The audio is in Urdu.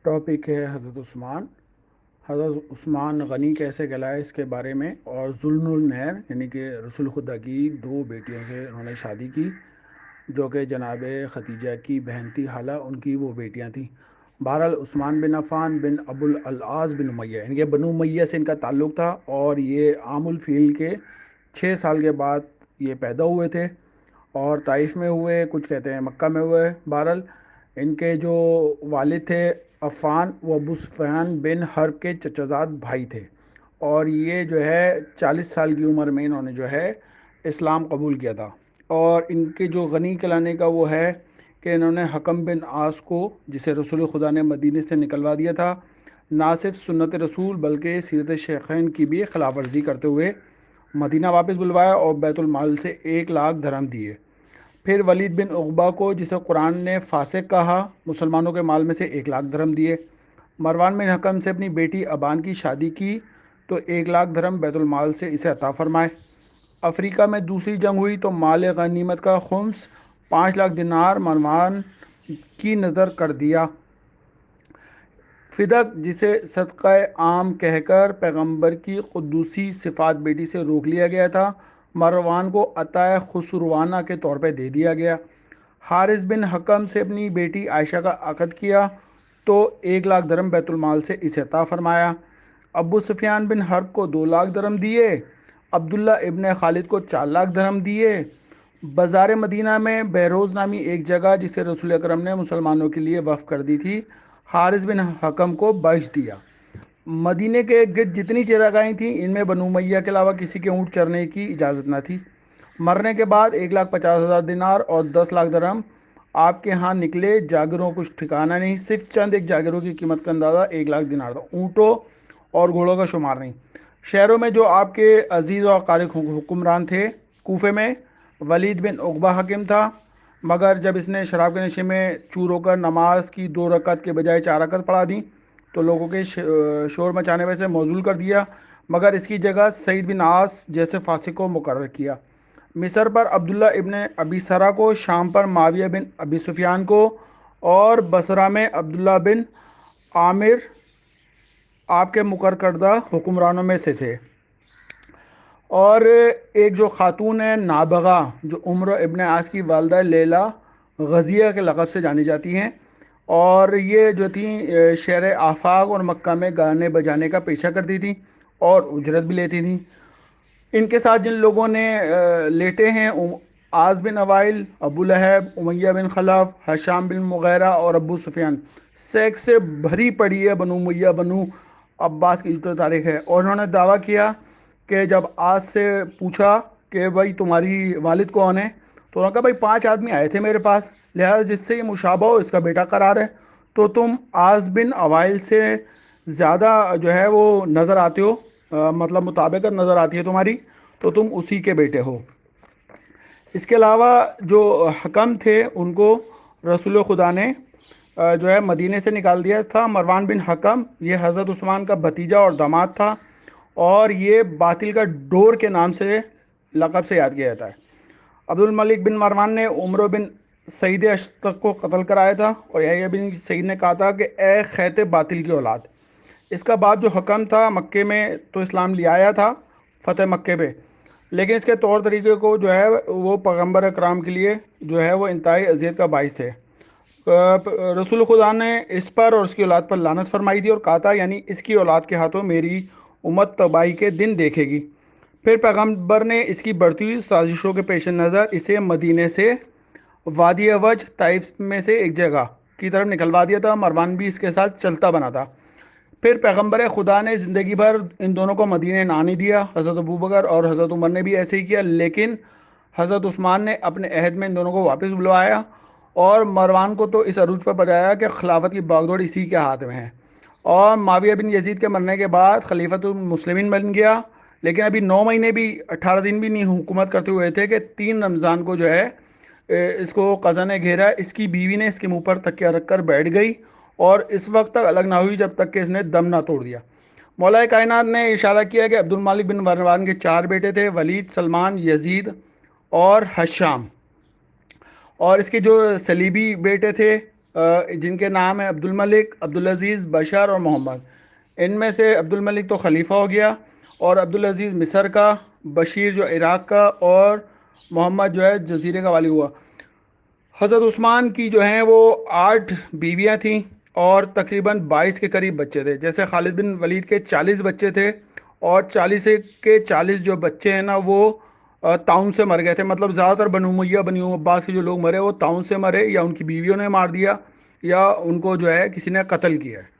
ٹاپک ہے حضرت عثمان. حضرت عثمان غنی کیسے کہلائے اس کے بارے میں، اور ذوالنور النیر یعنی کہ رسول خدا کی دو بیٹیوں سے انہوں نے شادی کی، جو کہ جناب ختیجہ کی بہن تھی، حالہ ان کی وہ بیٹیاں تھیں. بہرحال عثمان بن عفان بن ابو العاص بن امیہ یعنی کہ بنو امیہ سے ان کا تعلق تھا، اور یہ عام الفیل کے 6 سال کے بعد یہ پیدا ہوئے تھے، اور طائف میں ہوئے، کچھ کہتے ہیں مکہ میں ہوئے. بہرحال ان کے جو والد تھے عفان، وہ ابو سفیان بن حرب کے چچا زاد بھائی تھے، اور یہ جو ہے 40 سال کی عمر میں انہوں نے جو ہے اسلام قبول کیا تھا. اور ان کے جو غنی کہلانے کا وہ ہے کہ انہوں نے حکم بن عاص کو، جسے رسول خدا نے مدینے سے نکلوا دیا تھا، نہ صرف سنت رسول بلکہ سیرت شیخین کی بھی خلاف ورزی کرتے ہوئے مدینہ واپس بلوایا اور بیت المال سے 1 لاکھ درہم دیے. پھر ولید بن عقبہ کو، جسے قرآن نے فاسق کہا، مسلمانوں کے مال میں سے 1 لاکھ درہم دیے. مروان بن حکم سے اپنی بیٹی ابان کی شادی کی تو 1 لاکھ درہم بیت المال سے اسے عطا فرمائے. افریقہ میں دوسری جنگ ہوئی تو مال غنیمت کا خمس 5 لاکھ دینار مروان کی نظر کر دیا. فدق، جسے صدقہ عام کہہ کر پیغمبر کی قدوسی صفات بیٹی سے روک لیا گیا تھا، مروان کو عطائے خسروانہ کے طور پہ دے دیا گیا. حارث بن حکم سے اپنی بیٹی عائشہ کا عقد کیا تو 1 لاکھ درہم بیت المال سے اسے عطا فرمایا. ابو سفیان بن حرب کو 2 لاکھ درہم دیے. عبداللہ ابن خالد کو 4 لاکھ درہم دیے. بازار مدینہ میں بہروز نامی ایک جگہ جسے رسول اکرم نے مسلمانوں کے لیے وقف کر دی تھی، حارث بن حکم کو بخش دیا. مدینے کے گرد جتنی چراگاہیں تھیں، ان میں بنو امیہ کے علاوہ کسی کے اونٹ چرنے کی اجازت نہ تھی. مرنے کے بعد 1,50,000 دینار اور 10 لاکھ درہم آپ کے ہاں نکلے. جاگروں کچھ ٹھکانہ نہیں، صرف چند ایک جاگروں کی قیمت کا اندازہ 1 لاکھ دینار تھا. اونٹوں اور گھوڑوں کا شمار نہیں. شہروں میں جو آپ کے عزیز و اقارب حکمران تھے، کوفے میں ولید بن عقبہ حاکم تھا، مگر جب اس نے شراب کے نشے میں چور ہو کر نماز کی 2 رکعت کے بجائے 4 رکعت پڑھا دیں تو لوگوں کے شور مچانے میں سے موصول کر دیا، مگر اس کی جگہ سعید بن عاص جیسے فاسق کو مقرر کیا. مصر پر عبداللہ ابن ابی سرا کو، شام پر معاویہ بن ابی سفیان کو، اور بصرہ میں عبداللہ بن عامر آپ کے مقرر کردہ حکمرانوں میں سے تھے. اور ایک جو خاتون ہے نابغہ، جو عمر ابن عاص کی والدہ لیلا غزیہ کے لقب سے جانی جاتی ہیں، اور یہ جو تھیں شہر آفاق اور مکہ میں گانے بجانے کا پیشہ کرتی تھیں اور اجرت بھی لیتی تھیں. ان کے ساتھ جن لوگوں نے لیٹے ہیں، عاص بن اوائل، ابو لہب، امیہ بن خلف، حشام بن مغیرہ اور ابو سفیان. سیکس سے بھری پڑی ہے بنو امیہ بنو عباس کی جو تاریخ ہے. اور انہوں نے دعویٰ کیا کہ جب عاص سے پوچھا کہ بھائی تمہاری والد کون ہے، تو انہوں نے کہا بھائی 5 آدمی آئے تھے میرے پاس، لہذا جس سے یہ مشابہ ہو اس کا بیٹا قرار ہے. تو تم عاص بن اوائل سے زیادہ جو ہے وہ نظر آتے ہو، مطلب مطابقت نظر آتی ہے تمہاری، تو تم اسی کے بیٹے ہو. اس کے علاوہ جو حکم تھے ان کو رسول خدا نے جو ہے مدینے سے نکال دیا تھا. مروان بن حکم یہ حضرت عثمان کا بھتیجا اور داماد تھا، اور یہ باطل کا ڈور کے نام سے لقب سے یاد کیا جاتا ہے. عبد الملک بن مروان نے عمر بن سعید اشتق کو قتل کرایا تھا، اور یحییٰ بن سعید نے کہا تھا کہ اے خیت باطل کی اولاد. اس کا باپ جو حکم تھا مکے میں تو اسلام لے آیا تھا فتح مکے پہ، لیکن اس کے طور طریقے کو جو ہے وہ پیغمبر اکرام کے لیے جو ہے وہ انتہائی اذیت کا باعث تھے. رسول خدا نے اس پر اور اس کی اولاد پر لعنت فرمائی تھی اور کہا تھا یعنی اس کی اولاد کے ہاتھوں میری امت تباہی کے دن دیکھے گی. پھر پیغمبر نے اس کی بڑھتی ہوئی سازشوں کے پیش نظر اسے مدینے سے وادی اوج طائف میں سے ایک جگہ کی طرف نکلوا دیا تھا. مروان بھی اس کے ساتھ چلتا بنا تھا. پھر پیغمبر خدا نے زندگی بھر ان دونوں کو مدینے نہ آنے دیا. حضرت ابوبکر اور حضرت عمر نے بھی ایسے ہی کیا، لیکن حضرت عثمان نے اپنے عہد میں ان دونوں کو واپس بلوایا، اور مروان کو تو اس عروج پر بجایا کہ خلافت کی باغ دوڑ اسی کے ہاتھ میں ہے. اور معاویہ بن یزید کے مرنے کے بعد خلیفۃ المسلمین بن گیا، لیکن ابھی 9 مہینے بھی 18 دن بھی نہیں حکومت کرتے ہوئے تھے کہ 3 رمضان کو جو ہے اس کو قضا نے گھیرا. اس کی بیوی نے اس کے منہ پر تکیہ رکھ کر بیٹھ گئی اور اس وقت تک الگ نہ ہوئی جب تک کہ اس نے دم نہ توڑ دیا. مولا کائنات نے اشارہ کیا کہ عبد المالک بن مروان کے 4 بیٹے تھے، ولید، سلمان، یزید اور حشام. اور اس کے جو صلیبی بیٹے تھے جن کے نام ہیں عبد الملک، عبدالعزیز، بشر اور محمد۔ ان میں سے عبد الملک تو خلیفہ ہو گیا، اور عبدالعزیز مصر کا، بشیر جو عراق کا، اور محمد جو ہے جزیرے کا والی ہوا۔ حضرت عثمان کی جو ہیں وہ 8 بیویاں تھیں، اور تقریباً 22 کے قریب بچے تھے۔ جیسے خالد بن ولید کے 40 بچے تھے، اور 40 کے 40 جو بچے ہیں نا وہ طاعون سے مر گئے تھے۔ مطلب زیادہ تر بنو امیہ، بنو عباس کے جو لوگ مرے وہ طاعون سے مرے، یا ان کی بیویوں نے مار دیا، یا ان کو جو ہے کسی نے قتل کیا ہے۔